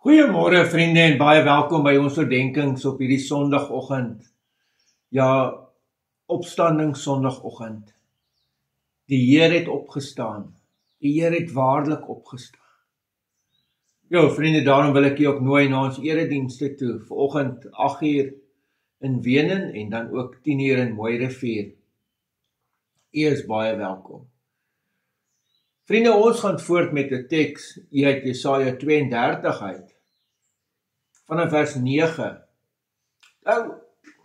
Goeiemôre vriende en baie welkom by ons oordenkings op hierdie Sondagoggend. Ja, opstanding Sondagoggend. Die Here het opgestaan. Die Here het waarlik opgestaan. Ja, vriende, daarom wil ek julle ook nooi na ons eredienste toe. Vanoggend 8:00 in Wenen en dan ook 10:00 in Mooirivier. U is baie welkom. Vriende, ons gaan voort met 'n teks uit Jesaja 32 uit. Vanaf vers 9. Nou,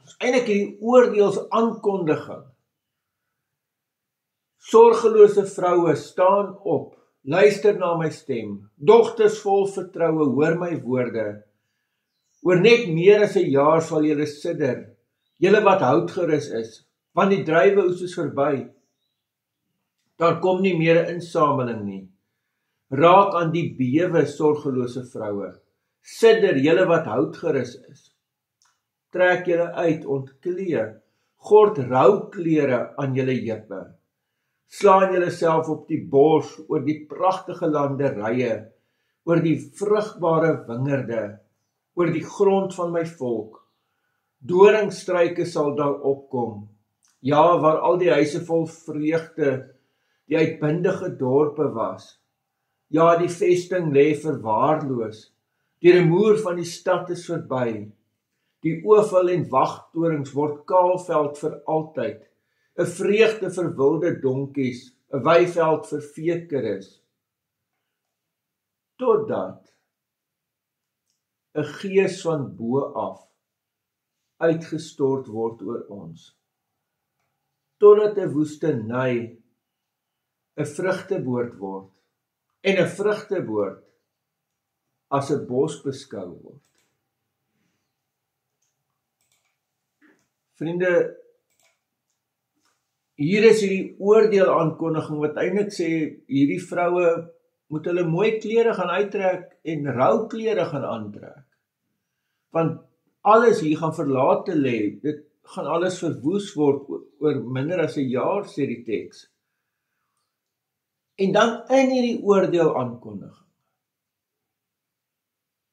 is eintlik hierdie oordeelsaankondiging. Sorgelose vroue, staan op, luister na my stem. Dogters vol vertroue, hoor my woorde. Oor net meer as 'n jaar sal julle sidder, julle wat houtgerus is, want die druiweoes is verby. Daar kom nie meer 'n insameling nie. Raak aan die bewe, sorgelose vroue. Sidder, julle wat houtgerus is. Trek julle uit, ontklee, gord rouklere aan julle heupe. Slaan julle self op die bors oor die pragtige landerye, oor die vrugbare wingerde, oor die grond van my volk. Doringstruike sal daar opkom, ja, waar al die huise vol vreugde, die uitbundige dorpe was. Ja, die vesting lê verwaarloos. Die rumoer van die stad is verby. Die oval en wagtorings word kaalveld vir altyd. 'n vreugde vir wilde donkies, 'n weiveld vir veekeres. Totdat 'n gees van bo af uitgestort word oor ons. Totdat 'n woestynny 'n vrugteboord word en 'n vrugteboord as 'n bos beskou word. Vriende, hier is hierdie oordeelaankondiging wat eintlik sê hierdie vroue moet hulle mooi klere gaan uittrek en rouklere gaan aantrek. Want alles hier gaan verlate lê, dit gaan alles verwoes word oor minder as 'n jaar, sê die teks. En dan in hierdie oordeelaankondiging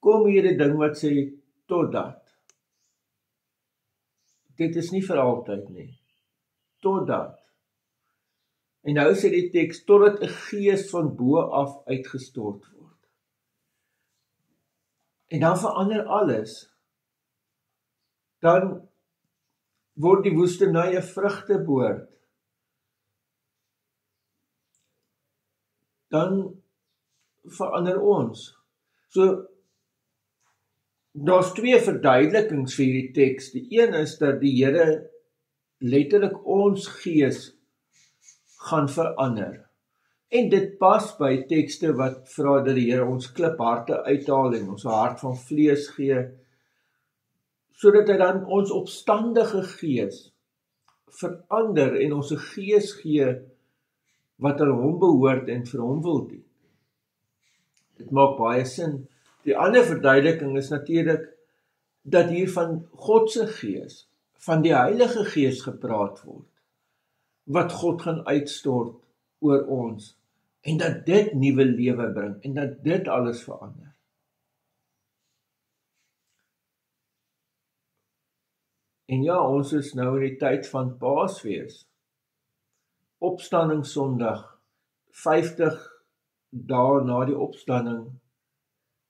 kom hier 'n ding wat sê totdat. Dit is nie vir altyd nie. Totdat. En nou sê die teks totdat 'n gees van bo af uitgestort word. En dan verander alles. Dan word die woestynny 'n vrugteboord. Dan verander ons. So daar's twee verduidelikings vir hierdie teks. Die een is dat die Here letterlik ons gees gaan verander. En dit pas by tekste wat vra dat die Here ons klipharte uithaal en ons 'n hart van vlees gee, sodat hy dan ons opstandige gees verander en ons 'n gees gee wat aan hom behoort en vir hom wil dien. Dit maak baie sin. Die ander verduideliking is natuurlik dat hier van God se gees, van die Heilige Gees gepraat word, wat God gaan uitstort oor ons, en dat dit nuwe lewe bring, en dat dit alles verander. En ja, ons is nou in die tyd van Paasfees, Opstanding Sondag, 50 dae na die opstanding,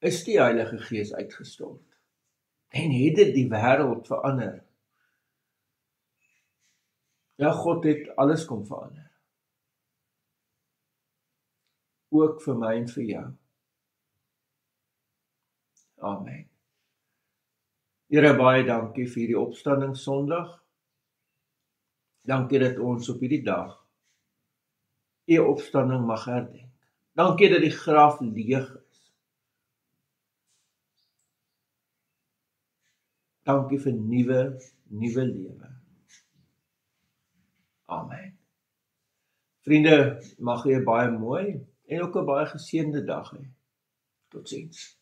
is die Heilige Gees uitgestort. En het dit die wêreld verander. Ja, God het alles kom verander. Ook vir my en vir jou. Amen. Here, baie dankie vir hierdie opstanding Sondag. Dankie dat ons op hierdie dag U opstanding mag herdenk. Dankie dat die graf leeg is. Dankie vir nuwe lewe. Amen. Vriende, mag jy 'n baie mooi en ook 'n baie geseënde dag hê. Totsiens.